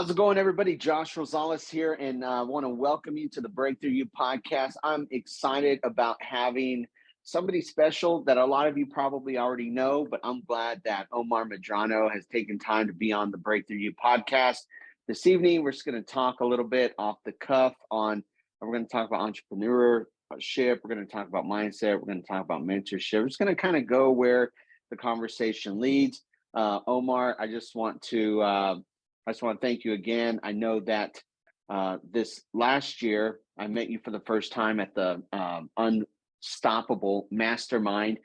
How's it going, everybody? Josh Rosales here, and I want to welcome you to the Break Thru podcast. I'm excited about having somebody special that a lot of you probably already know, but I'm glad that Omar Medrano has taken time to be on the Break Thru podcast. This evening, we're just going to talk a little bit off the cuff we're going to talk about entrepreneurship, we're going to talk about mindset, we're going to talk about mentorship. We're just going to kind of go where the conversation leads. Omar, I just want to thank you again. I know that this last year, I met you for the first time at the Unstoppable Mastermind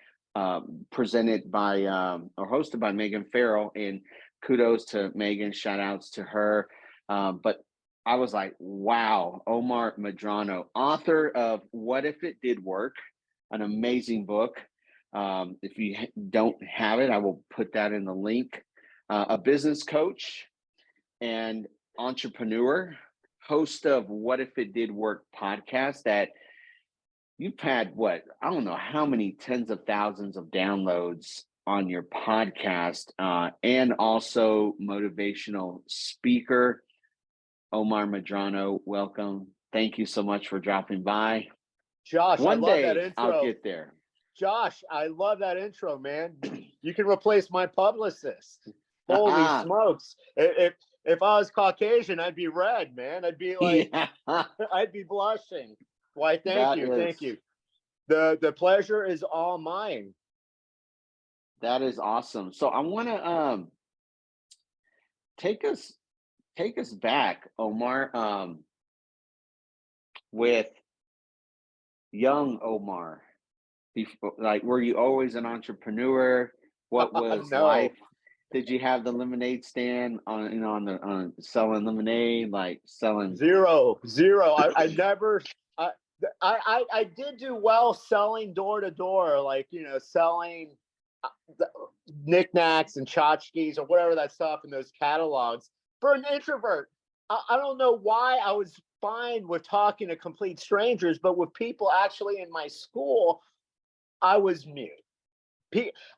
presented by or hosted by Megan Farrell. And kudos to Megan, shout outs to her. But I was like, wow, Omar Medrano, author of What If It Did Work, an amazing book. If you don't have it, I will put that in the link. A business coach and entrepreneur, host of What If It Did Work podcast that you've had, I don't know how many tens of thousands of downloads on your podcast, and also motivational speaker. Omar Medrano, welcome. Thank you so much for dropping by. Josh, One I love day that intro. I'll get there. Josh, I love that intro, man. You can replace my publicist. Holy smokes. If I was Caucasian, I'd be red, man. I'd be like, I'd be blushing. Why, thank you. The pleasure is all mine. That is awesome. So I want to take us back, Omar, with young Omar. Like, were you always an entrepreneur? What was life? Did you have the lemonade stand on selling lemonade, like selling? Zero. I never. I did do well selling door to door, like, selling knickknacks and tchotchkes or whatever that stuff in those catalogs. For an introvert, I don't know why I was fine with talking to complete strangers, but with people actually in my school, I was mute.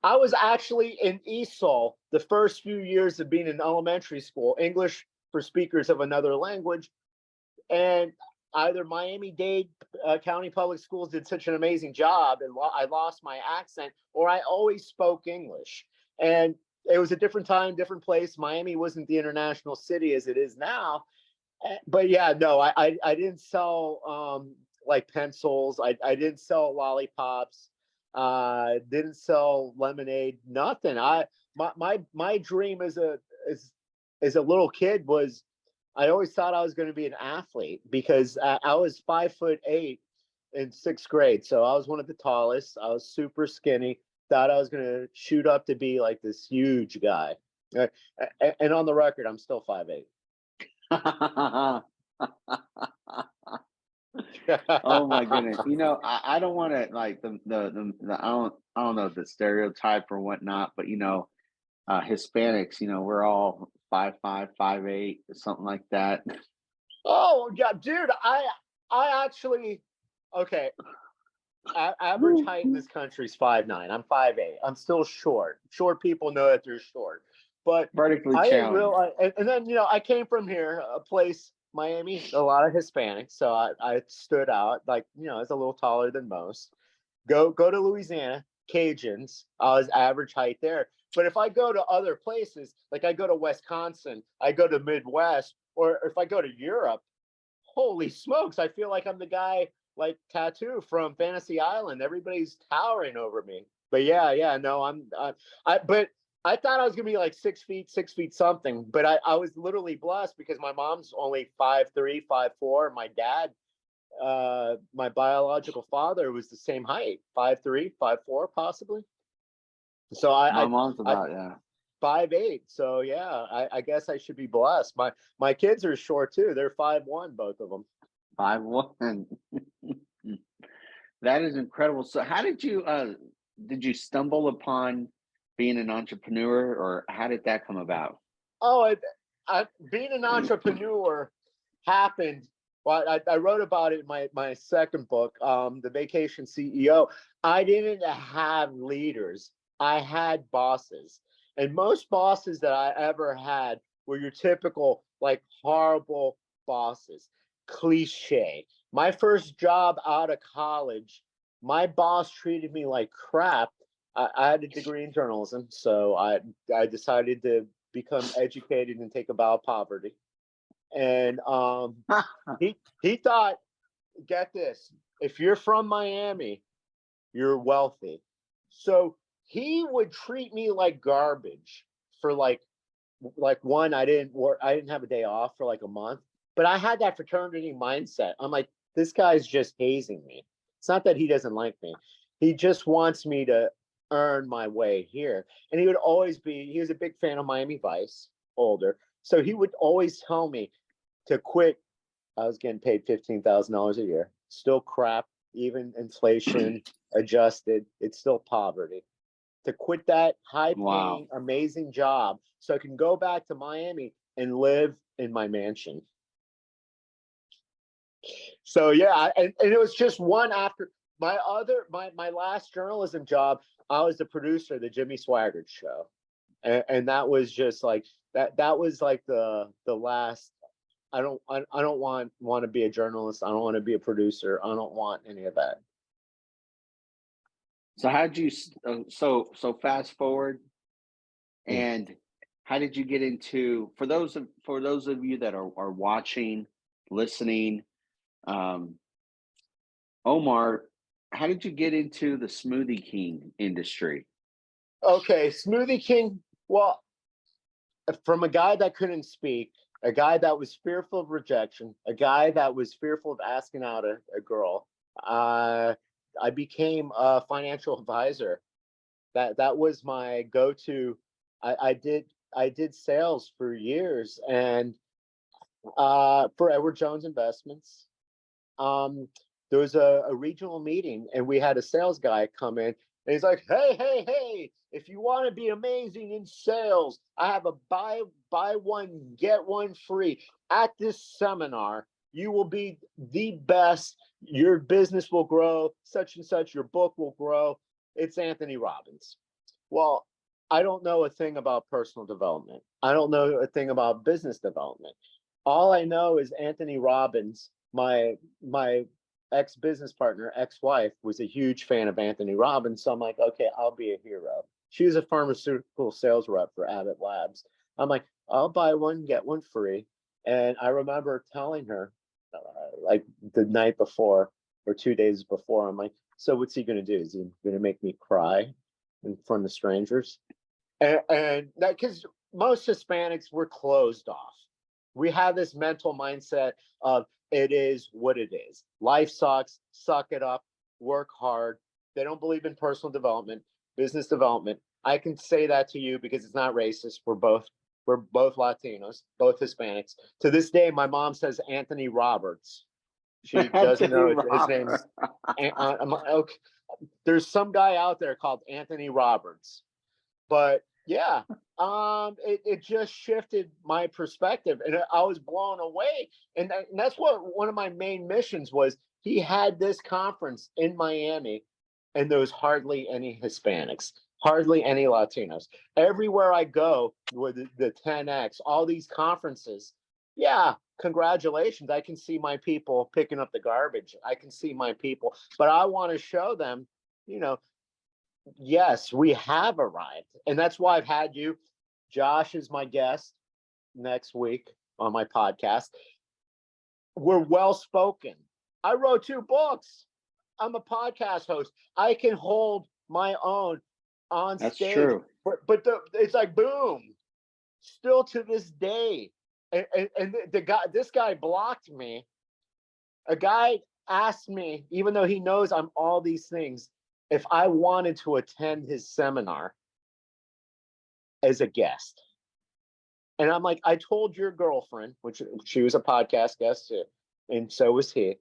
I was actually in ESOL the first few years of being in elementary school, English for speakers of another language. And either Miami-Dade County Public Schools did such an amazing job and I lost my accent, or I always spoke English. And it was a different time, different place. Miami wasn't the international city as it is now. But yeah, no, I didn't sell like pencils. I didn't sell lollipops. Didn't sell lemonade, nothing. My dream as a little kid was, I always thought I was going to be an athlete because I was 5'8" in 6th grade. So I was one of the tallest. I was super skinny. Thought I was going to shoot up to be like this huge guy. And on the record, I'm still 5'8". Oh my goodness. I don't want to like the I don't know the stereotype or whatnot, but Hispanics, we're all 5'5", 5'8", something like that. Oh yeah, dude, I actually, okay. Average height in this country is 5'9". I'm 5'8". I'm still short. Short people know that they're short, but vertically I didn't challenged. realize. And then I came from here, a place, Miami, a lot of Hispanics, so I stood out, like, as a little taller than most. Go to Louisiana, Cajuns, I was average height there. But if I go to other places, like I go to Wisconsin, I go to Midwest, or if I go to Europe, holy smokes, I feel like I'm the guy like Tattoo from Fantasy Island. Everybody's towering over me. But no, but I thought I was gonna be like 6 feet something. But I was literally blessed because my mom's only 5'3", 5'4". My dad, my biological father, was the same height, 5'3", 5'4", possibly. So my mom's about 5'8". So yeah, I guess I should be blessed. My kids are short too. They're 5'1", both of them. 5'1". That is incredible. So how did you stumble upon being an entrepreneur, or how did that come about? Oh, being an entrepreneur happened. Well, I wrote about it in my second book, The Vacation CEO. I didn't have leaders. I had bosses. And most bosses that I ever had were your typical like horrible bosses. Cliche. My first job out of college, my boss treated me like crap. I had a degree in journalism, so I decided to become educated and take a vow of poverty. And he thought, get this, if you're from Miami, you're wealthy. So he would treat me like garbage for like one, I didn't work, I didn't have a day off for like a month, but I had that fraternity mindset. I'm like, this guy's just hazing me. It's not that he doesn't like me. He just wants me to earn my way here. And he would always be, he was a big fan of Miami Vice, older. So he would always tell me to quit. I was getting paid $15,000 a year. Still crap, even inflation adjusted. It's still poverty. To quit that high paying, Wow. amazing job so I can go back to Miami and live in my mansion. So yeah, and it was just one after my last journalism job. I was the producer of the Jimmy Swaggart show. And that was just like that was like the last. I don't want to be a journalist. I don't want to be a producer. I don't want any of that. So how did you so fast forward, and how did you get into, for those of you that are watching, listening, Omar, how did you get into the Smoothie King industry? Okay, Smoothie King. Well, from a guy that couldn't speak, a guy that was fearful of rejection, a guy that was fearful of asking out a girl, I became a financial advisor. That was my go-to. I did sales for years, and for Edward Jones Investments. There was a regional meeting, and we had a sales guy come in, and he's like, hey, if you want to be amazing in sales, I have a buy one, get one free. At this seminar, you will be the best. Your business will grow, such and such, your book will grow. It's Anthony Robbins. Well, I don't know a thing about personal development. I don't know a thing about business development. All I know is Anthony Robbins, my ex-business partner, ex-wife, was a huge fan of Anthony Robbins. So I'm like, okay, I'll be a hero. She was a pharmaceutical sales rep for Abbott Labs. I'm like, I'll buy one, get one free. And I remember telling her, like the night before or 2 days before, I'm like, so what's he going to do? Is he going to make me cry in front of strangers? And that, because most Hispanics were closed off. We have this mental mindset of it is what it is. Life sucks, suck it up, work hard. They don't believe in personal development, business development. I can say that to you because it's not racist. We're both Latinos, both Hispanics. To this day, my mom says Anthony Roberts. She doesn't know his name. Okay. There's some guy out there called Anthony Roberts. But yeah, it just shifted my perspective, and I was blown away. And that's what one of my main missions was. He had this conference in Miami, and there was hardly any Hispanics, hardly any Latinos. Everywhere I go with the 10X, all these conferences, yeah, congratulations. I can see my people picking up the garbage. I can see my people, but I want to show them, yes, we have arrived. And that's why I've had you. Josh is my guest next week on my podcast. We're well spoken. I wrote 2 books. I'm a podcast host. I can hold my own on stage. That's true. But it's like boom. Still to this day. And this guy blocked me. A guy asked me, even though he knows I'm all these things, if I wanted to attend his seminar as a guest. And I'm like, I told your girlfriend, which she was a podcast guest too, and so was he,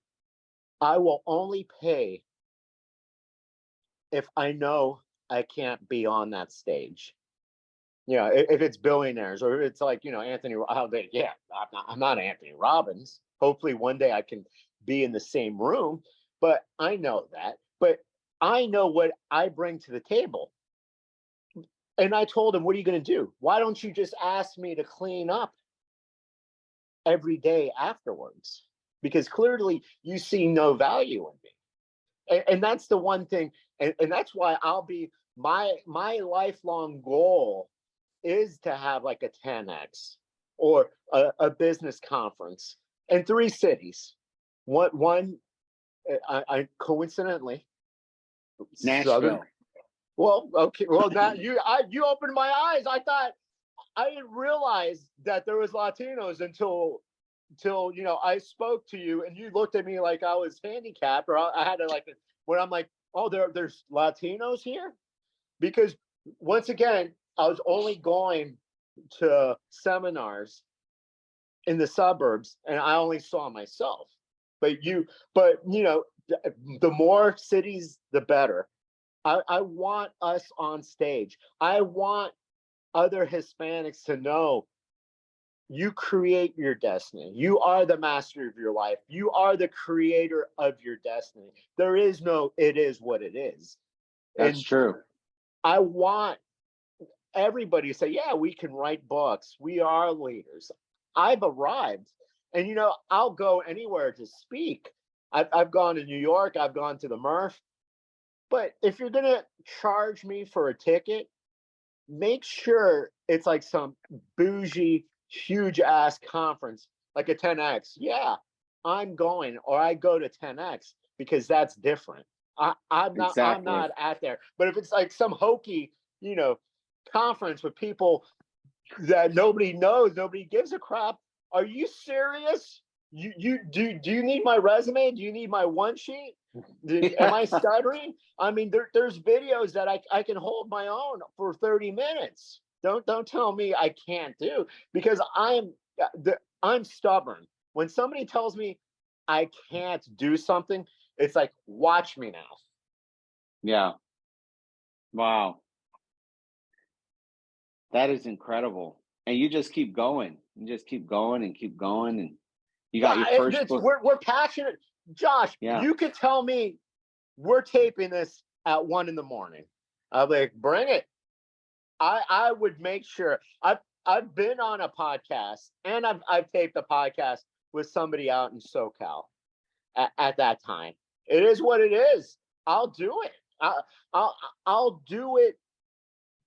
I will only pay if I know I can't be on that stage. If it's billionaires or if it's like, Anthony, yeah, I'm not Anthony Robbins. Hopefully one day I can be in the same room, but I know that. But I know what I bring to the table. And I told him, what are you going to do? Why don't you just ask me to clean up every day afterwards, because clearly you see no value in me. And that's the one thing, and that's why I'll be my lifelong goal is to have like a 10x or a business conference in 3 cities. One I coincidentally Nashville. Well, okay. Well, now you opened my eyes. I didn't realize that there was Latinos until I spoke to you and you looked at me like I was handicapped, or I had to when I'm like, oh, there's Latinos here, because once again I was only going to seminars in the suburbs and I only saw myself. But the more cities, the better. I want us on stage. I want other Hispanics to know you create your destiny. You are the master of your life. You are the creator of your destiny. There is no, it is what it is. That's true. I want everybody to say, yeah, we can write books. We are leaders. I've arrived. And, I'll go anywhere to speak. I've gone to New York. I've gone to the Murph. But if you're going to charge me for a ticket, make sure it's like some bougie, huge ass conference, like a 10X. Yeah, I'm going, or I go to 10X because that's different. I'm not at there. But if it's like some hokey, conference with people that nobody knows, nobody gives a crap, are you serious? Do you need my resume? Do you need my one sheet? Am I stuttering? I mean, there's videos that I can hold my own for 30 minutes. Don't tell me I can't do, because I'm stubborn. When somebody tells me I can't do something, it's like, watch me now. Yeah. Wow. That is incredible. And you just keep going. You just keep going and keep going. And you got your first book. We're passionate. Josh, yeah. You could tell me we're taping this at 1 a.m. I'll be like, bring it. I would make sure. I've been on a podcast and I've taped a podcast with somebody out in SoCal at that time. It is what it is. I'll do it. I'll do it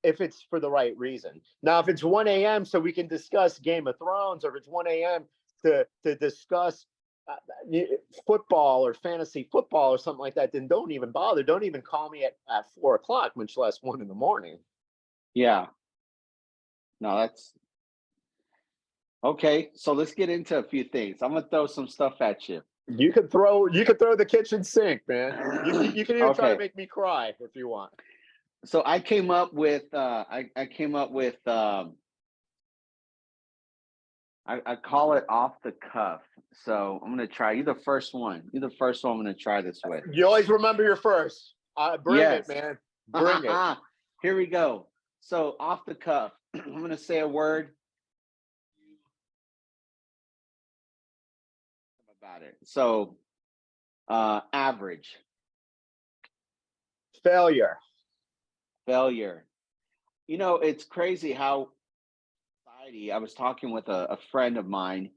if it's for the right reason. Now, if it's 1 a.m. so we can discuss Game of Thrones, or if it's 1 a.m. to discuss football or fantasy football or something like that, then don't even bother. Don't even call me at 4 o'clock, much less 1 a.m. Yeah. No, that's okay. So let's get into a few things. I'm gonna throw some stuff at you. You could throw the kitchen sink, man. You can even try to make me cry if you want. So I came up with I call it off the cuff. So I'm gonna try. You're the first one. You're the first one I'm gonna try this with. You always remember your first. Bring it, man. Bring it. Here we go. So off the cuff, I'm gonna say a word about it. So average. Failure. It's crazy how society. I was talking with a friend of mine,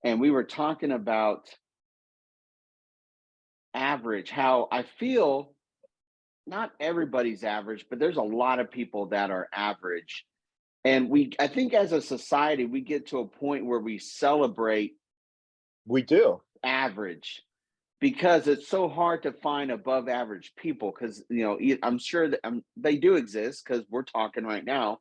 and we were talking about average, how I feel not everybody's average, but there's a lot of people that are average. And I think as a society, we get to a point where we celebrate. We do. Average, because it's so hard to find above average people, because, I'm sure that they do exist, because we're talking right now.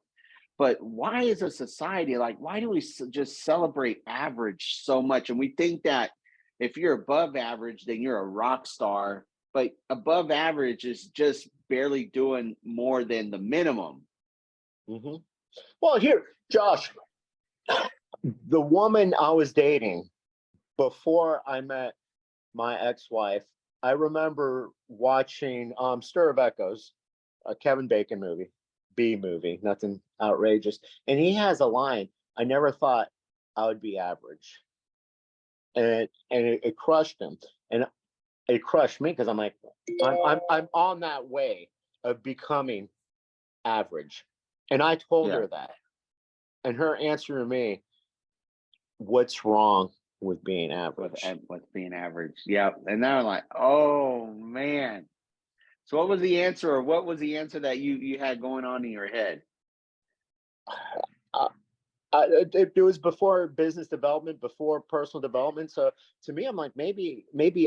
But why is a society why do we just celebrate average so much? And we think that if you're above average, then you're a rock star. But above average is just barely doing more than the minimum. Mm-hmm. Well, here, Josh, the woman I was dating before I met my ex-wife, I remember watching Stir of Echoes, a Kevin Bacon movie, B movie, nothing outrageous. And he has a line, I never thought I would be average. And it crushed him. And it crushed me, because I'm like, I'm on that way of becoming average. And I told her that. And her answer to me what's wrong with being average? With being average. Yep. And now I'm like, oh man. So what was the answer, or what was the answer that you had going on in your head? Uh, it was before business development, before personal development. So to me, I'm like, maybe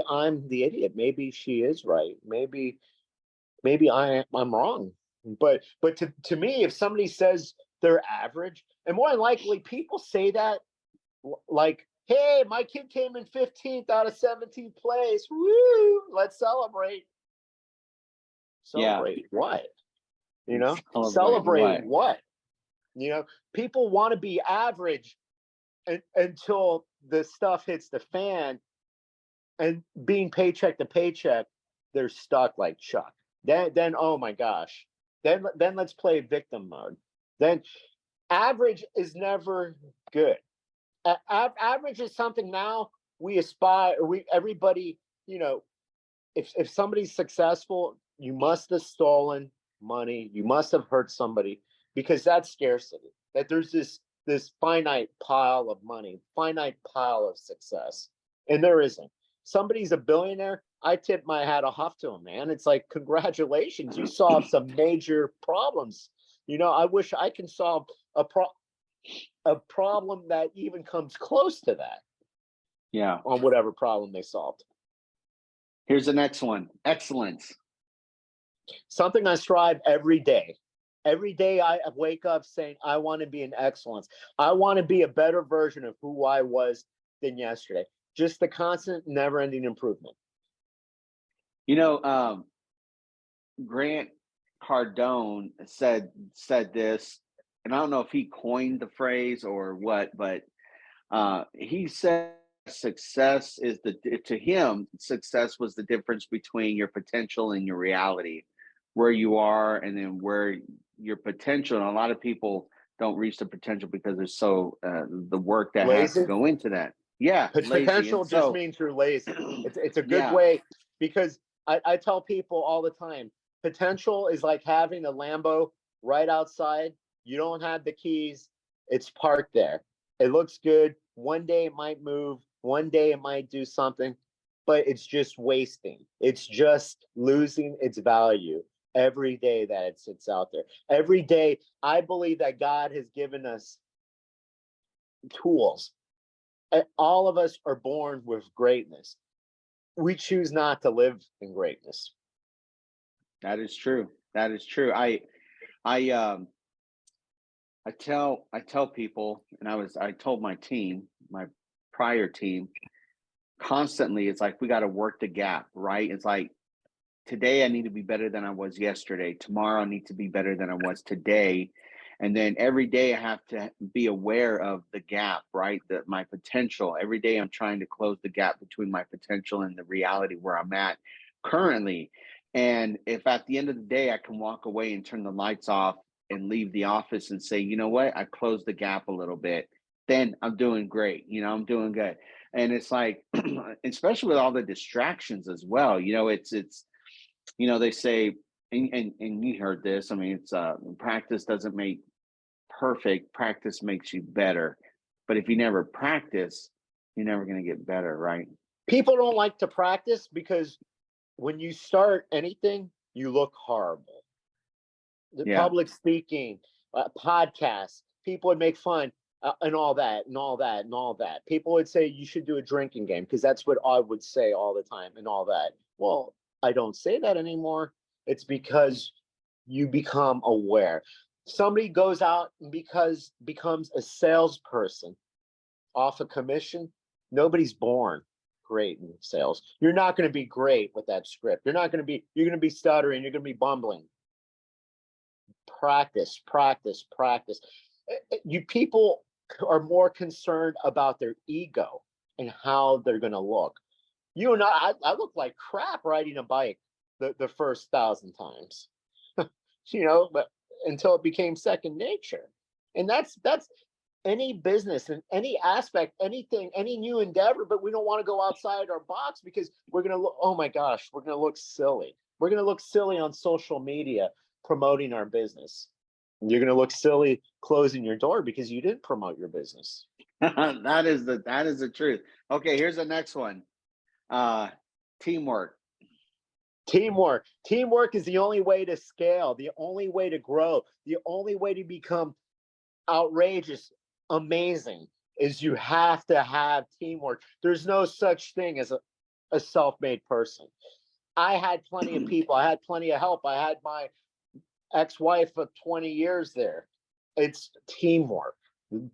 I'm the idiot. Maybe she is right. Maybe I'm wrong. But to me, if somebody says they're average, and more than likely people say that like, hey, my kid came in 15th out of 17th place. Woo! Let's celebrate. Yeah. Celebrate what? Celebrate Celebrate what? what? People want to be average until the stuff hits the fan, and being paycheck to paycheck, they're stuck like Chuck. Then oh my gosh, then let's play victim mode. Then average is never good. Average is something now we aspire. Everybody, if somebody's successful, you must have stolen money. You must have hurt somebody, because that's scarcity. That there's this finite pile of money, finite pile of success, and there isn't. Somebody's a billionaire. I tip my hat off to him, man. It's like, congratulations, you solved some major problems. I wish I can solve a problem that even comes close to that. Yeah. On whatever problem they solved. Here's the next one. Excellence. Something I strive every day. Every day I wake up saying, I want to be in excellence. I want to be a better version of who I was than yesterday. Just the constant, never-ending improvement. Grant Cardone said this, and I don't know if he coined the phrase or what, but he said success was the difference between your potential and your reality, where you are and then where your potential. And a lot of people don't reach the potential because there's the work that lazy. has to go into that. Yeah, potential just means you're lazy. It's a good way, because I tell people all the time, potential is like having a Lambo right outside. You don't have the keys. It's parked there. It looks good. One day it might move. One day it might do something, but it's just wasting. It's just losing its value every day that it sits out there. Every day, I believe that God has given us tools. All of us are born with greatness. We choose not to live in greatness. That is true. That is true. I tell people, and I told my team, my prior team, constantly, it's like, we got to work the gap, right? It's like, today I need to be better than I was yesterday. Tomorrow I need to be better than I was today. And then every day I have to be aware of the gap, right? My potential. Every day I'm trying to close the gap between my potential and the reality where I'm at currently. And if at the end of the day I can walk away and turn the lights off and leave the office and say, you know what, I closed the gap a little bit, then I'm doing great. I'm doing good. And it's like, especially with all the distractions as well, it's they say, and you heard this, I mean, it's practice doesn't make perfect, practice makes you better. But if you never practice, you're never going to get better, right? People don't like to practice because when you start anything, you look horrible. The public speaking, podcasts, people would make fun, and all that. People would say you should do a drinking game, because that's what I would say all the time, and all that. Well, I don't say that anymore. It's because you become aware. Somebody goes out and becomes a salesperson off a commission. Nobody's born great in sales. You're not going to be great with that script. You're going to be stuttering. You're going to be bumbling. Practice. You people are more concerned about their ego and how they're going to look. You and I look like crap riding a bike the first 1,000 times, but until it became second nature. And that's any business and any aspect, anything, any new endeavor, but we don't want to go outside our box because we're going to look, oh my gosh, we're going to look silly. We're going to look silly on social media promoting our business. You're going to look silly closing your door because you didn't promote your business. that is the truth. Okay, here's the next one. Uh, teamwork. Teamwork is the only way to scale, the only way to grow, the only way to become outrageous, amazing, is you have to have teamwork. There's no such thing as a self-made person. I had plenty of people, I had plenty of help. I had my ex-wife of 20 years there. It's teamwork.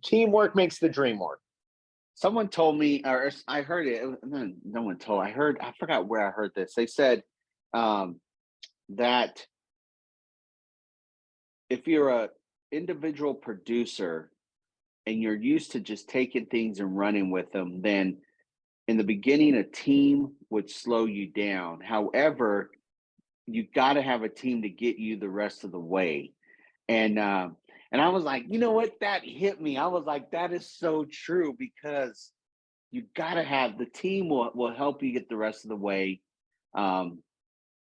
Teamwork makes the dream work. Someone told me, or I heard it. No one told. I forgot where I heard this. They said um, that if you're a individual producer and you're used to just taking things and running with them, then in the beginning, a team would slow you down. However, you got to have a team to get you the rest of the way. And I was like, you know what? That hit me. I was like, that is so true because you got to have the team will help you get the rest of the way. Um,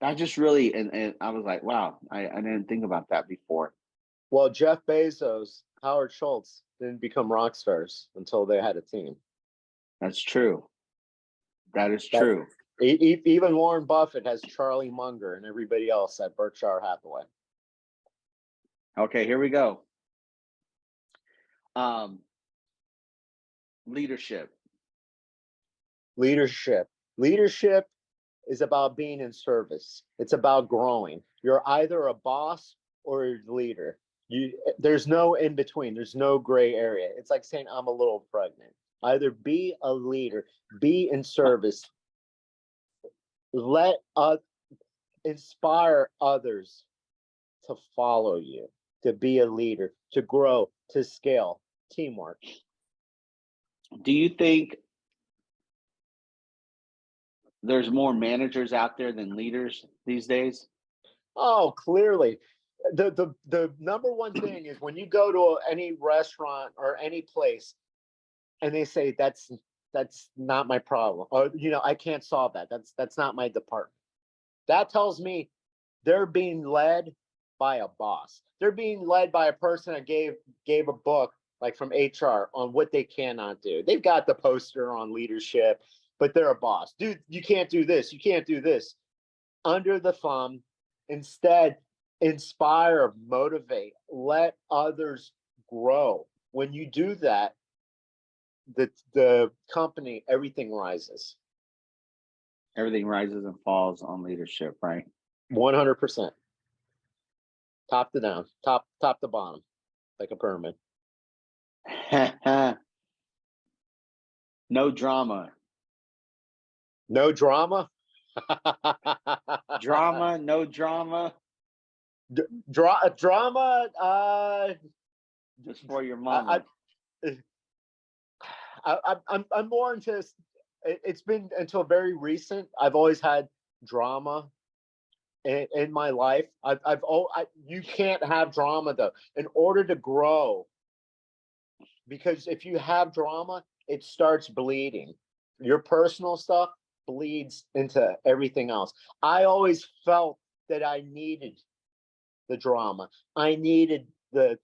I just really and I was like, wow, I didn't think about that before. Well, Jeff Bezos, Howard Schultz didn't become rock stars until they had a team. That's true. That is That true. even Warren Buffett has Charlie Munger and everybody else at Berkshire Hathaway. Okay, here we go. Um, leadership. Leadership is about being in service. It's about growing. You're either a boss or a leader. There's no in between. There's no gray area. It's like saying I'm a little pregnant. Either be a leader, be in service, let inspire others to follow you, to be a leader, to grow, to scale. Teamwork. Do you think there's more managers out there than leaders these days? Oh, clearly. The number one thing is when you go to any restaurant or any place and they say that's not my problem, or I can't solve that. That's not my department. That tells me they're being led by a boss. They're being led by a person that gave a book like from HR on what they cannot do. They've got the poster on leadership, but they're a boss. Dude, you can't do this. You can't do this. Under the thumb. Instead, inspire, motivate, let others grow. When you do that, the company, everything rises. Everything rises and falls on leadership, right? 100%. Top to down, top to bottom, like a pyramid. No drama. No drama. Drama, no drama. Drama. Just for your I, mama. I'm more into. It's been until very recent. I've always had drama in my life. You can't have drama though. In order to grow, because if you have drama, it starts bleeding. Your personal stuff bleeds into everything else. I always felt that I needed the drama. I needed the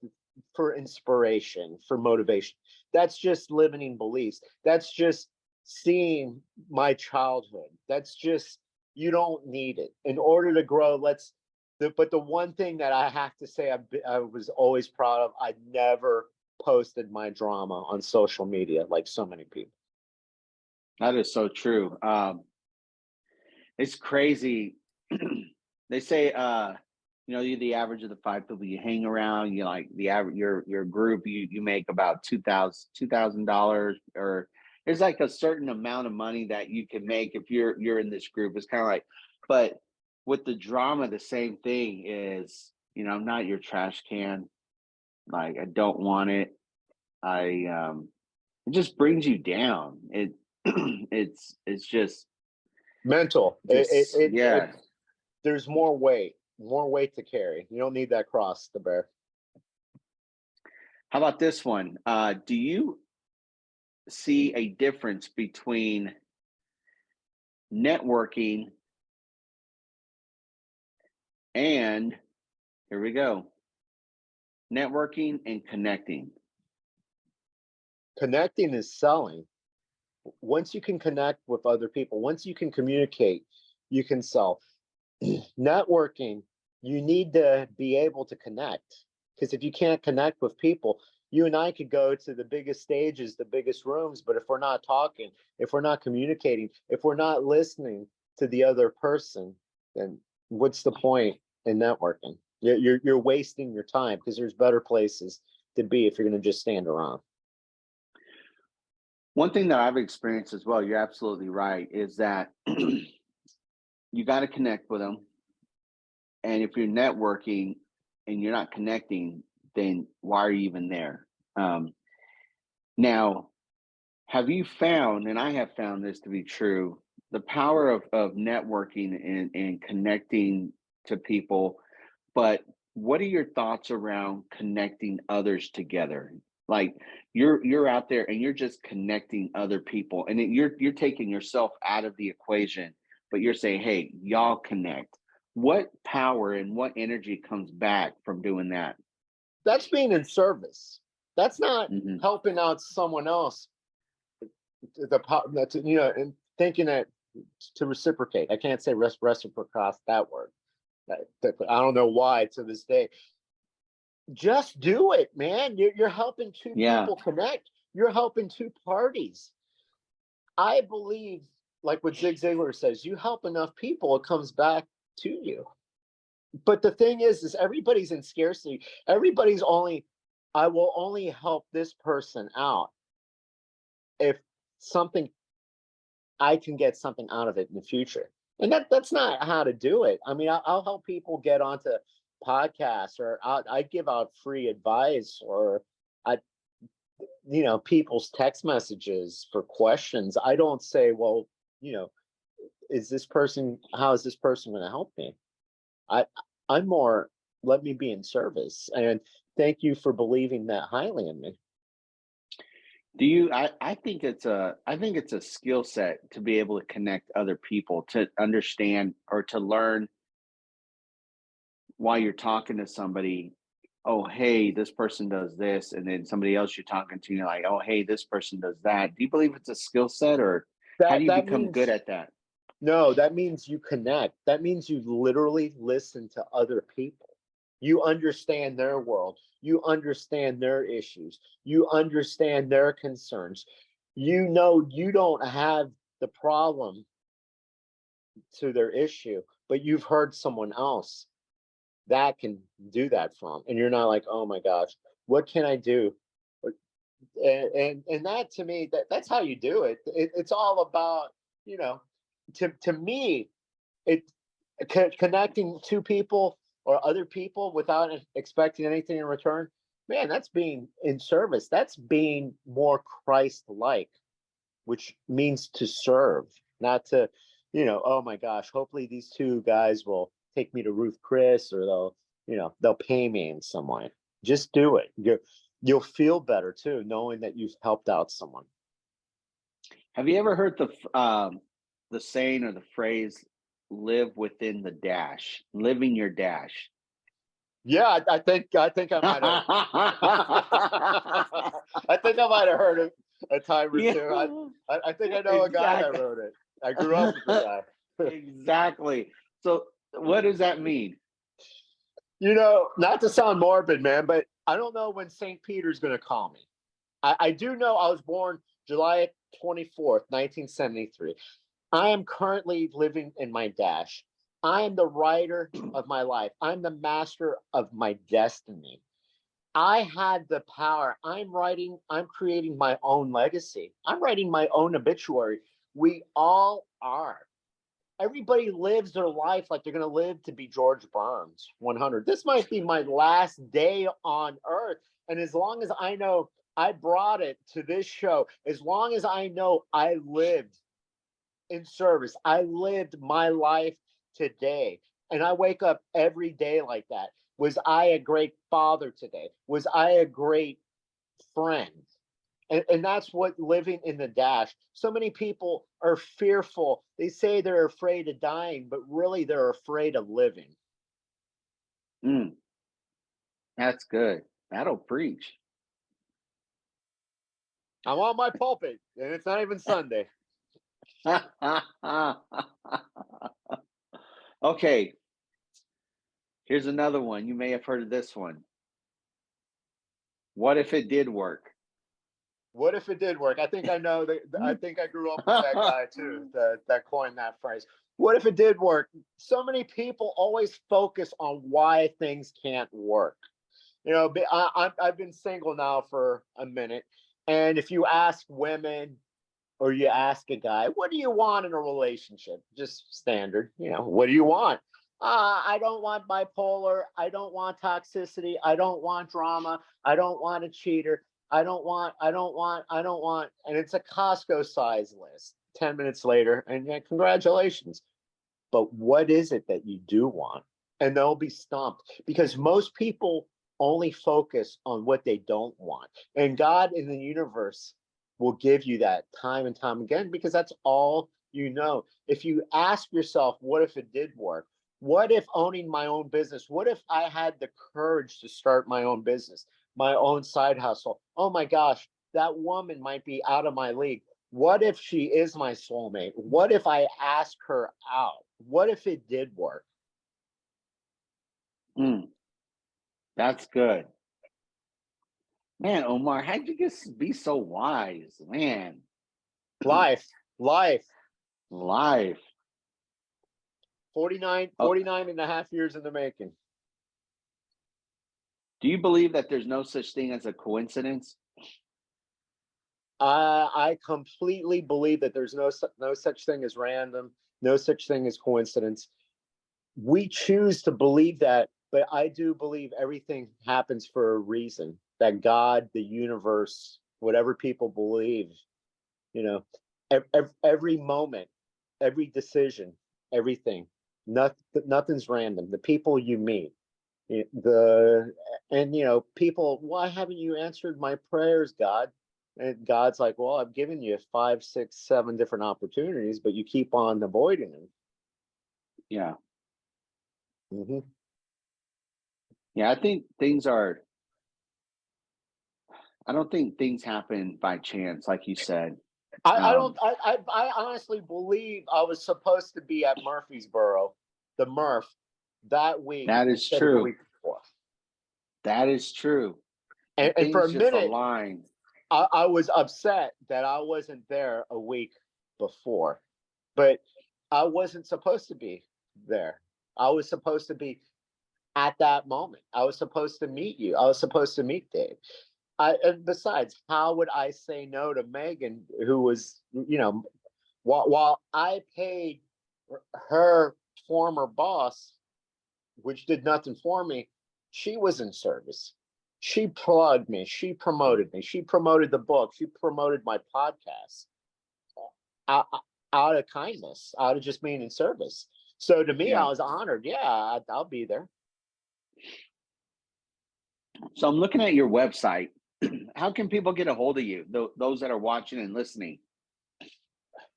for inspiration, for motivation. That's just limiting beliefs. That's just seeing my childhood. That's just you don't need it in order to grow. But the one thing that I have to say I was always proud of, I never posted my drama on social media like so many people. That is so true. It's crazy. They say, you're the average of the five people you hang around. You like the average your group. You make about $2,000, or there's like a certain amount of money that you can make if you're in this group. It's kind of like, but with the drama, the same thing is, I'm not your trash can. Like I don't want it. It just brings you down. It's Mental. yeah. There's more weight to carry. You don't need that cross to bear. How about this one? Do you see a difference between networking and here we go, networking and connecting? Connecting is selling. Once you can connect with other people, once you can communicate, you can sell. Networking, you need to be able to connect, because if you can't connect with people, you and I could go to the biggest stages, the biggest rooms, but if we're not talking, if we're not communicating, if we're not listening to the other person, then what's the point in networking? You're wasting your time, because there's better places to be if you're going to just stand around. One thing that I've experienced as well, you're absolutely right, is that you got to connect with them. And if you're networking and you're not connecting, then why are you even there? Now, have you found, and I have found this to be true, the power of networking and connecting to people, but what are your thoughts around connecting others together? Like you're out there and you're just connecting other people, and you're taking yourself out of the equation, but you're saying, "Hey, y'all connect." What power and what energy comes back from doing that? That's being in service. That's not Hmm. helping out someone else. That's, and thinking that to reciprocate. I can't say reciprocate, that word. I don't know why to this day. Just do it, man. You're helping two Yeah. people connect. You're helping two parties. I believe, like what Zig Ziglar says, you help enough people, it comes back to you. But the thing is everybody's in scarcity. Everybody's only, I will only help this person out if something, I can get something out of it in the future. And that's not how to do it. I mean, I'll help people get onto podcasts, or I give out free advice, or I, people's text messages for questions. I don't say, well, you know, how is this person going to help me? I, I'm more, let me be in service, and thank you for believing that highly in me. Do you I think it's a skill set to be able to connect other people, to understand or to learn while you're talking to somebody, oh hey, this person does this, and then somebody else you're talking to, you're like, oh hey, this person does that. Do you believe it's a skill set, or how do That you that become good means at that? No, that means you connect. That means you literally listen to other people. You understand their world. You understand their issues. You understand their concerns. You know you don't have the problem to their issue, but you've heard someone else that can do that from. And you're not like, oh my gosh, what can I do? And that, to me, that's how you do it. It's all about, you know, to me, it connecting two people or other people without expecting anything in return. Man, that's being in service. That's being more Christ like, which means to serve, not to, oh my gosh, hopefully these two guys will take me to Ruth Chris, or they'll pay me in some way. Just do it. You'll feel better too, knowing that you've helped out someone. Have you ever heard the saying or the phrase, live within the dash, living your dash? Yeah, I think I might have. I think I might have heard it a time or Yeah, two. I think I know a guy that exactly. wrote it. I grew up with the guy. Exactly. So what does that mean? Not to sound morbid, man, but I don't know when St. Peter's going to call me. I do know I was born July 24th, 1973. I am currently living in my dash. I am the writer of my life. I'm the master of my destiny. I had the power. I'm creating my own legacy. I'm writing my own obituary. We all are. Everybody lives their life like they're going to live to be George Burns 100. This might be my last day on earth. And as long as I know I brought it to this show, as long as I know I lived in service, I lived my life today, and I wake up every day like that. Was I a great father today? Was I a great friend? And that's what living in the dash. So many people are fearful. They say they're afraid of dying, but really they're afraid of living. Mm, that's good. That'll preach. I'm on my pulpit, and it's not even Sunday. Okay, here's another one. You may have heard of this one. What if it did work? What if it did work? I think I know that. I think I grew up with that guy too. That coined that phrase. What if it did work? So many people always focus on why things can't work. You know, I've been single now for a minute, and if you ask women or you ask a guy, what do you want in a relationship? Just standard, you know, what do you want? I don't want bipolar. I don't want toxicity. I don't want drama. I don't want a cheater. I don't want. And it's a Costco size list. 10 minutes later, and yeah, congratulations. But what is it that you do want? And they'll be stumped because most people only focus on what they don't want. And God in the universe will give you that time and time again because that's all you know. If you ask yourself, what if it did work? What if owning my own business? What if I had the courage to start my own business, my own side hustle? Oh my gosh, that woman might be out of my league. What if she is my soulmate? What if I ask her out? What if it did work? Mm, that's good. Man, Omar, how'd you get be so wise? Man, Life, life. life. 49, Oh, 49 and a half years in the making. do you believe that there's no such thing as a coincidence? I completely believe that there's no such thing as random, no such thing as coincidence. We choose to believe that, but I do believe everything happens for a reason. That God, the universe, whatever people believe, you know, every moment, every decision, everything, nothing's random. The people you meet, the and you know, people, why haven't you answered my prayers, God? And God's like, well, I've given you 5, 6, 7 different opportunities, but you keep on avoiding them. Yeah. Mm-hmm. Yeah, I don't think things happen by chance, like you said. I don't. I honestly believe I was supposed to be at Murfreesboro, the Murph, that week That is instead of the true. week before. That is true. And And for things a just minute, align. I was upset that I wasn't there a week before, but I wasn't supposed to be there. I was supposed to be at that moment. I was supposed to meet you. I was supposed to meet Dave. And besides, how would I say no to Megan, who was, you know, while I paid her former boss, which did nothing for me, she was in service. She plugged me. She promoted me. She promoted the book. She promoted my podcast out, out of kindness, out of just being in service. So to me, I Yeah. was honored. Yeah, I'll be there. So I'm looking at your website. How can people get a hold of you? Those that are watching and listening.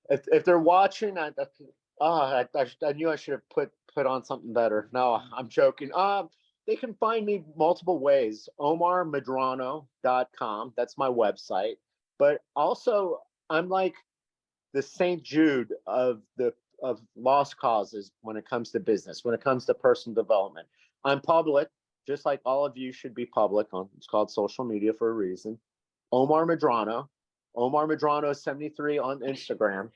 If they're watching, I knew I should have put on something better. No, I'm joking. They can find me multiple ways. OmarMedrano.com. That's my website. But also, I'm like the St. Jude of lost causes when it comes to business, when it comes to personal development. I'm public, just like all of you should be public on. It's called social media for a reason. Omar Medrano, Omar Medrano 73 on Instagram.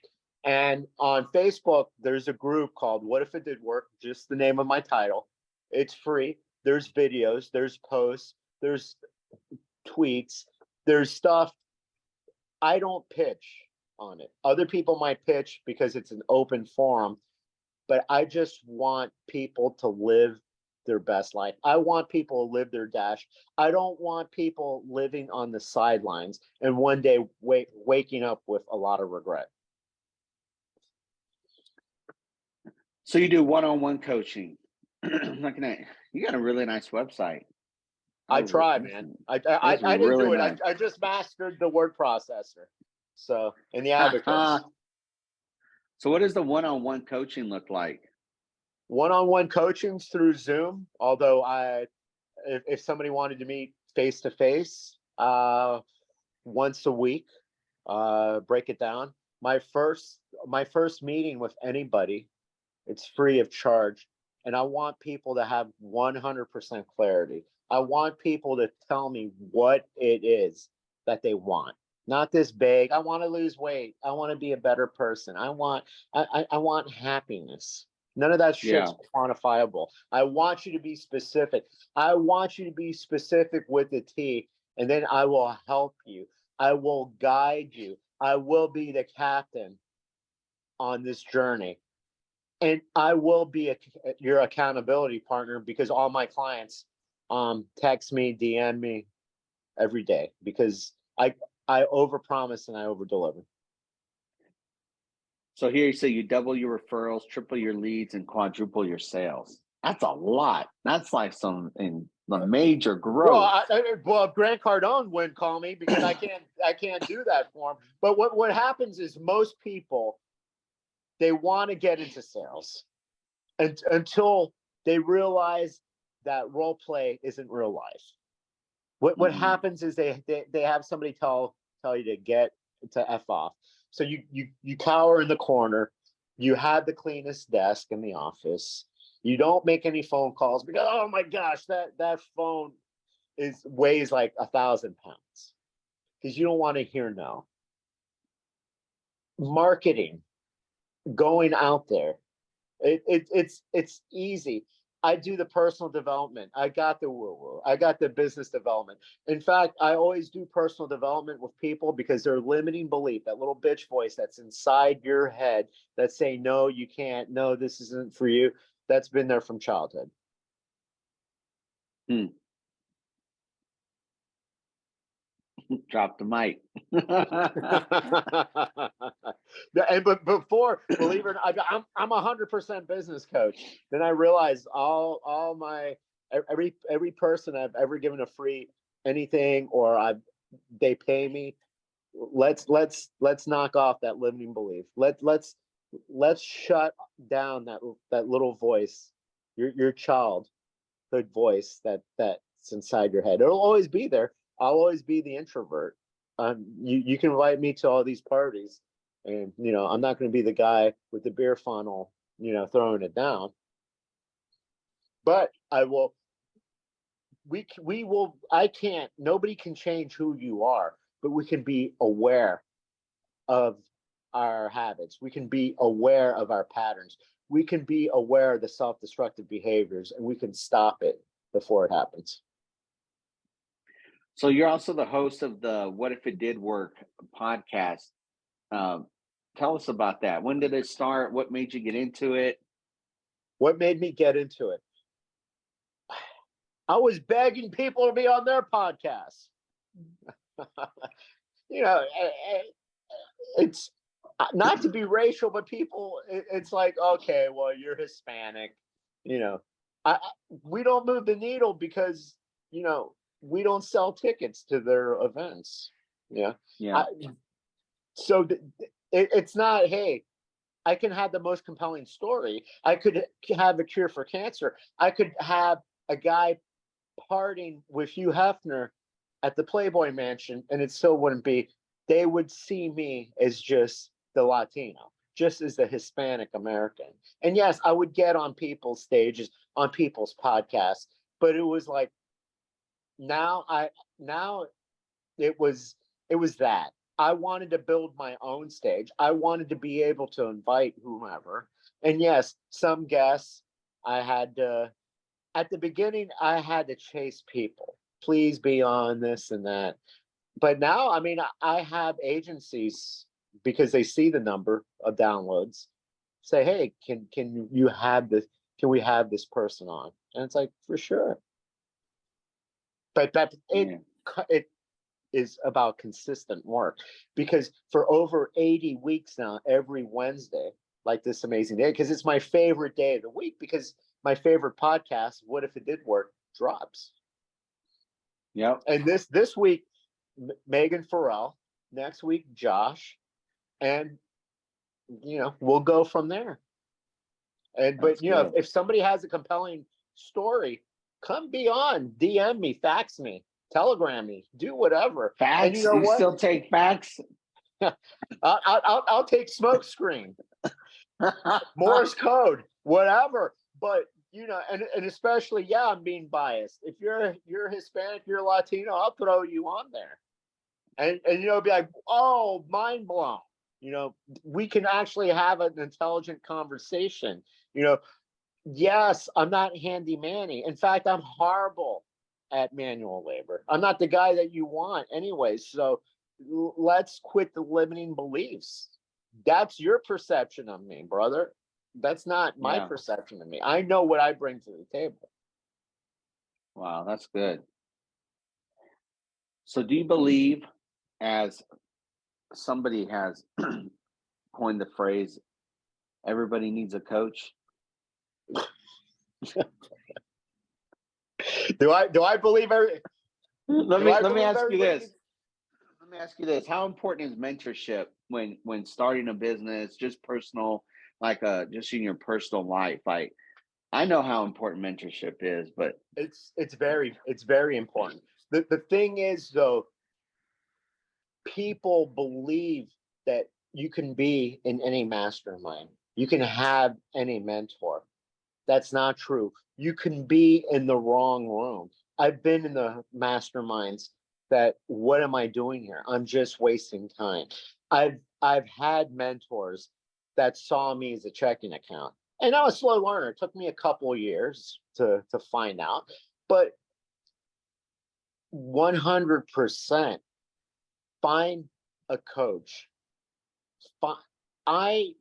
And on Facebook, there's a group called What If It Did Work? Just the name of my title. It's free. There's videos, there's posts, there's tweets, there's stuff. I don't pitch on it. Other people might pitch because it's an open forum, but I just want people to live their best life. I want people to live their dash. I don't want people living on the sidelines and one day waking up with a lot of regret. So you do one-on-one coaching. Looking at you got a really nice website. I try, man. I didn't really do it. nice. I just mastered the word processor. So, and the abacus. So what does the one-on-one coaching look like? One-on-one coachings through Zoom. Although if somebody wanted to meet face to face, once a week, break it down. My first meeting with anybody, it's free of charge. And I want people to have 100% clarity. I want people to tell me what it is that they want. Not this vague, I want to lose weight. I want to be a better person. I want happiness. None of that Yeah. shit's quantifiable. I want you to be specific. I want you to be specific with the T, and then I will help you. I will guide you. I will be the captain on this journey. And I will be your accountability partner, because all my clients text me, DM me every day, because I overpromise and I overdeliver. So here you say you double your referrals, triple your leads, and quadruple your sales. That's a lot. That's like some major growth. Well, Grant Cardone wouldn't call me because I can't do that for him. But what happens is most people, they want to get into sales until they realize that role play isn't real life. What happens is they have somebody tell you to get to F off. So you cower in the corner. You had the cleanest desk in the office. You don't make any phone calls because, oh my gosh, that phone weighs like 1,000 pounds, because you don't want to hear no. Marketing, going out there, it's easy. I do the personal development. I got the woo-woo. I got the business development. In fact, I always do personal development with people because their limiting belief, that little bitch voice that's inside your head that's saying, no, you can't, no, this isn't for you, that's been there from childhood. Drop the mic. But before, believe it or not, I'm 100% business coach. Then I realized all my every person I've ever given a free anything, or they pay me. Let's knock off that limiting belief. Let's shut down that little voice, your childhood voice that's inside your head. It'll always be there. I'll always be the introvert. You can invite me to all these parties, and I'm not going to be the guy with the beer funnel, throwing it down. But I will. We will. I can't. Nobody can change who you are, but we can be aware of our habits. We can be aware of our patterns. We can be aware of the self-destructive behaviors, and we can stop it before it happens. So you're also the host of the What If It Did Work podcast. Tell us about that. When did it start? What made you get into it? What made me get into it? I was begging people to be on their podcast. It's not to be racial, but people, it's like, okay, well, you're Hispanic. We don't move the needle because, we don't sell tickets to their events. Yeah. So it's not, hey, I can have the most compelling story. I could have a cure for cancer. I could have a guy partying with Hugh Hefner at the Playboy Mansion, and it still wouldn't be. They would see me as just the Latino, just as the Hispanic American. And yes, I would get on people's stages, on people's podcasts, but it was like, now it was that I wanted to build my own stage. I wanted to be able to invite whomever. And yes, some guests I had to, at the beginning, I had to chase people. Please be on this and that. But now, I have agencies, because they see the number of downloads, say, hey, can you have this? Can we have this person on? And it's like, for sure. But it is about consistent work, because for over 80 weeks now, every Wednesday, like this amazing day, because it's my favorite day of the week, because my favorite podcast, What If It Did Work, drops. Yeah. And this week, Megan Farrell, next week, Josh, and we'll go from there. But if somebody has a compelling story, come be on, DM me, fax me, telegram me, do whatever. And you Facts? know You what? still take facts? I'll take smoke screen, Morse code, whatever. But and especially, yeah, I'm being biased. If you're Hispanic, you're Latino, I'll throw you on there, and be like, oh, mind blown. We can actually have an intelligent conversation. Yes, I'm not handy manny. In fact, I'm horrible at manual labor. I'm not the guy that you want anyway. So let's quit the limiting beliefs. That's your perception of me, brother. That's not my Yeah. perception of me. I know what I bring to the table. Wow, that's good. So do you believe, as somebody has coined the phrase, everybody needs a coach? Do I believe every? Let Do me I let me believe ask you everybody? this. Let me ask you this. How important is mentorship when starting a business, just personal, like just in your personal life? Like, I know how important mentorship is, but It's very important. The thing is, though, people believe that you can be in any mastermind, you can have any mentor. That's not true. You can be in the wrong room. I've been in the masterminds that, what am I doing here? I'm just wasting time. I've had mentors that saw me as a checking account. And I'm a slow learner. It took me a couple of years to find out. But 100% find a coach. I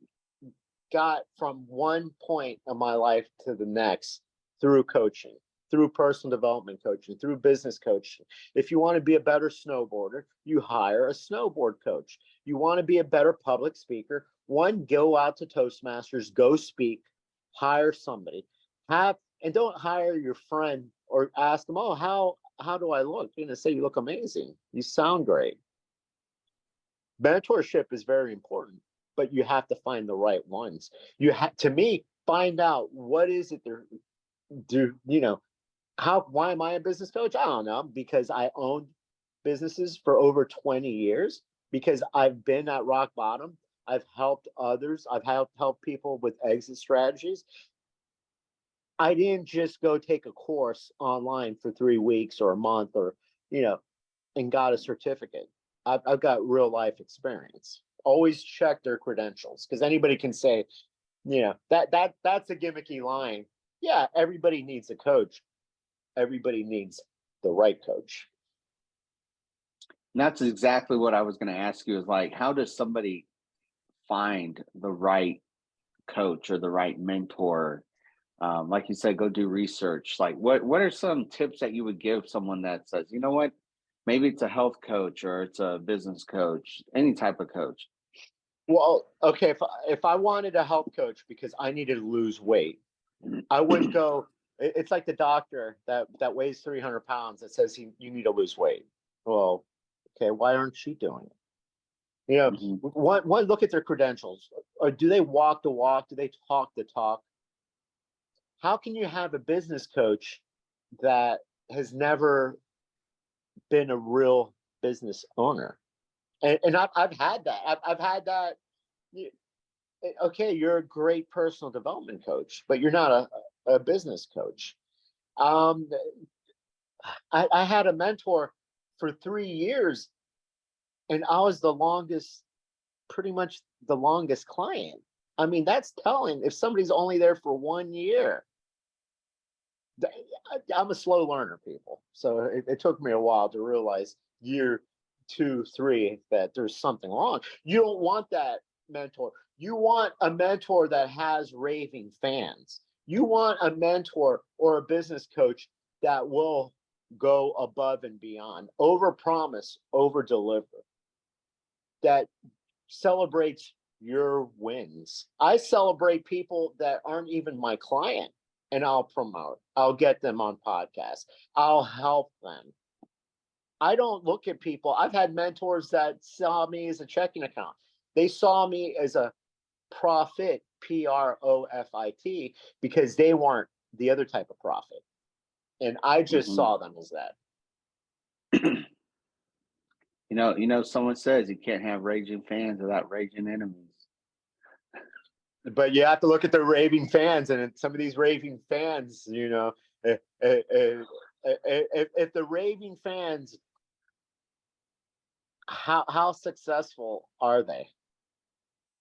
got from one point of my life to the next through coaching, through personal development coaching, through business coaching. If you want to be a better snowboarder, you hire a snowboard coach. You want to be a better public speaker, go out to Toastmasters, go speak, hire somebody. And don't hire your friend or ask them, oh, how do I look? You're going to say you look amazing. You sound great. Mentorship is very important, but you have to find the right ones. You have, to me, find out what is it they're do. Why am I a business coach? I don't know, because I owned businesses for over 20 years, because I've been at rock bottom. I've helped others. I've helped people with exit strategies. I didn't just go take a course online for 3 weeks or a month or, and got a certificate. I've got real life experience. Always check their credentials, because anybody can say, that's a gimmicky line. Yeah, everybody needs a coach. Everybody needs the right coach. and that's exactly what I was going to ask you, is like, how does somebody find the right coach or the right mentor? Like you said, go do research. Like, what are some tips that you would give someone that says, you know what, maybe it's a health coach or it's a business coach, any type of coach? Well, okay, if I wanted a health coach because I needed to lose weight, I wouldn't go. It's like the doctor that weighs 300 pounds that says you need to lose weight. Well, okay, why aren't you doing it? Mhm. One look at their credentials. Or do they walk the walk? Do they talk the talk? How can you have a business coach that has never been a real business owner? And I've had that. I've had that. Okay, you're a great personal development coach, but you're not a business coach. Um, I had a mentor for 3 years, and I was pretty much the longest client. I mean, that's telling if somebody's only there for 1 year. I'm a slow learner, people. So it took me a while to realize year 2, 3 that there's something wrong. You don't want that mentor. You want a mentor that has raving fans. You want a mentor or a business coach that will go above and beyond, over promise, over deliver, that celebrates your wins. I celebrate people that aren't even my client, and I'll promote. I'll get them on podcasts. I'll help them. I don't look at people. I've had mentors that saw me as a checking account. They saw me as a profit, Profit, because they weren't the other type of profit. And I just Mhm. saw them as that. Someone says you can't have raging fans without raging enemies. But you have to look at the raving fans, and some of these raving fans, if the raving fans, how successful are they?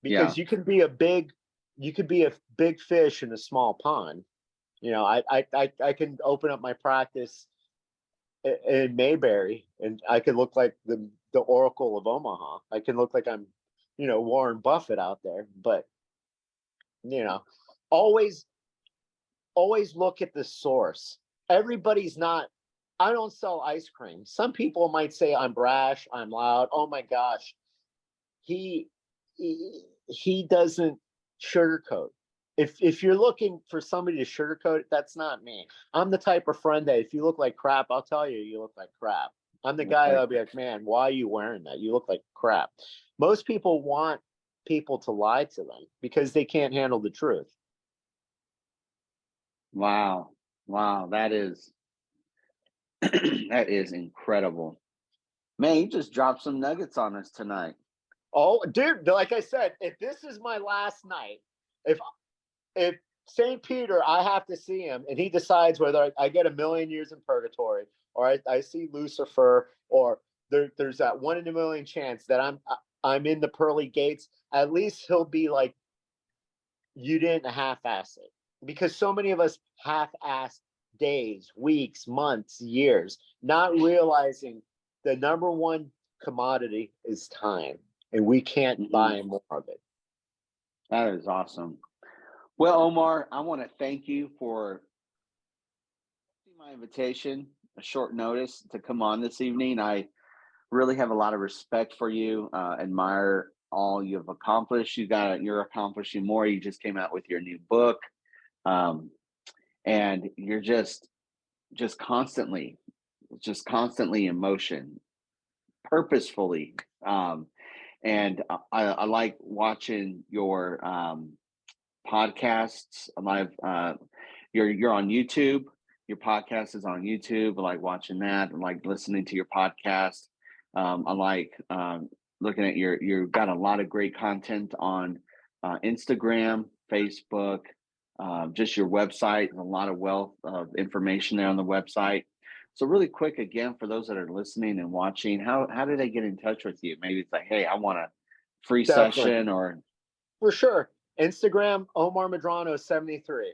Because Yeah. you could be a big fish in a small pond. I can open up my practice in Mayberry, and I could look like the Oracle of Omaha. I can look like I'm, Warren Buffett out there, but you know, always always look at the source. Everybody's not. I don't sell ice cream. Some people might say I'm brash, I'm loud. Oh my gosh, he he doesn't sugarcoat. If you're looking for somebody to sugarcoat it, that's not me. I'm the type of friend that if you look like crap, I'll tell you you look like crap. I'm the guy that'll be like, man, why are you wearing that? You look like crap. Most people want people to lie to them because they can't handle the truth. Wow. Wow. That is that is incredible. Man, you just dropped some nuggets on us tonight. Oh, dude, like I said, if this is my last night, if St. Peter, I have to see him, and he decides whether I get a million years in purgatory, or I see Lucifer, or there's that 1 in a million chance that I'm in the pearly gates. At least he'll be like, you didn't half-ass it, because so many of us half-ass days, weeks, months, years, not realizing the number one commodity is time, and we can't buy more of it. That is awesome. Well, Omar, I want to thank you for my invitation, a short notice to come on this evening. I really have a lot of respect for you, admire all you've accomplished. You're accomplishing more. You just came out with your new book. And you're just constantly in motion, purposefully. And I like watching your podcasts. You're on YouTube. Your podcast is on YouTube. I like watching that. I like listening to your podcast. I like looking at you've got a lot of great content on Instagram, Facebook, just your website. A lot of wealth of information there on the website. So really quick, again, for those that are listening and watching, how do they get in touch with you? Maybe it's like, hey, I want a free Definitely. session, or For sure. Instagram, Omar Medrano 73.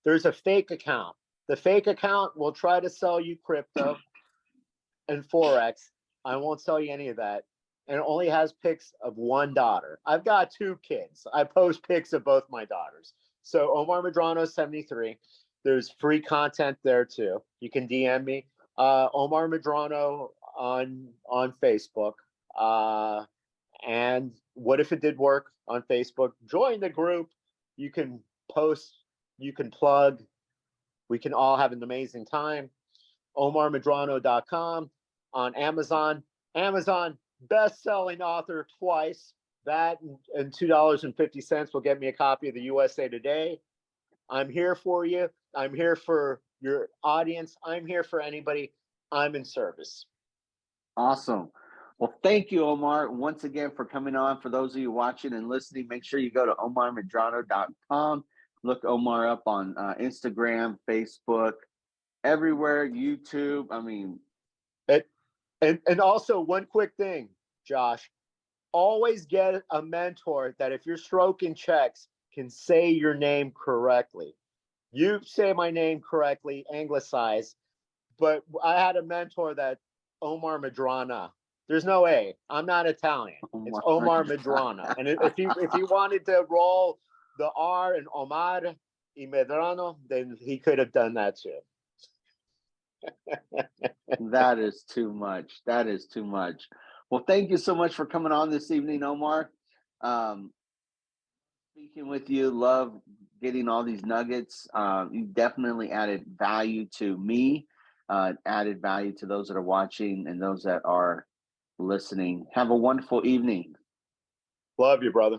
There's a fake account. The fake account will try to sell you crypto and Forex. I won't sell you any of that. And it only has pics of one daughter. I've got 2 kids. I post pics of both my daughters. So Omar Medrano 73. There's free content there too. You can DM me. Omar Medrano on Facebook. And what if it did work on Facebook? Join the group. You can post, you can plug. We can all have an amazing time. OmarMedrano.com, on Amazon. Amazon best-selling author twice. That and $2.50 will get me a copy of the USA Today. I'm here for you. I'm here for your audience. I'm here for anybody. I'm in service. awesome. Well, thank you, Omar, once again for coming on. For those of you watching and listening, make sure you go to OmarMedrano.com. Look Omar up on Instagram, Facebook, everywhere, YouTube. I mean, and also one quick thing, Josh, always get a mentor that if you're stroking checks can say your name correctly. You say my name correctly, anglicized, but I had a mentor that Omar Medrano. There's no A. I'm not Italian. It's Omar Medrano. And if he wanted to roll the R in Omar y Medrano, then he could have done that too. that is too much. That is too much. Well, thank you so much for coming on this evening, Omar. Speaking with you, love getting all these nuggets. You definitely added value to me, added value to those that are watching and those that are listening. Have a wonderful evening. Love you, brother.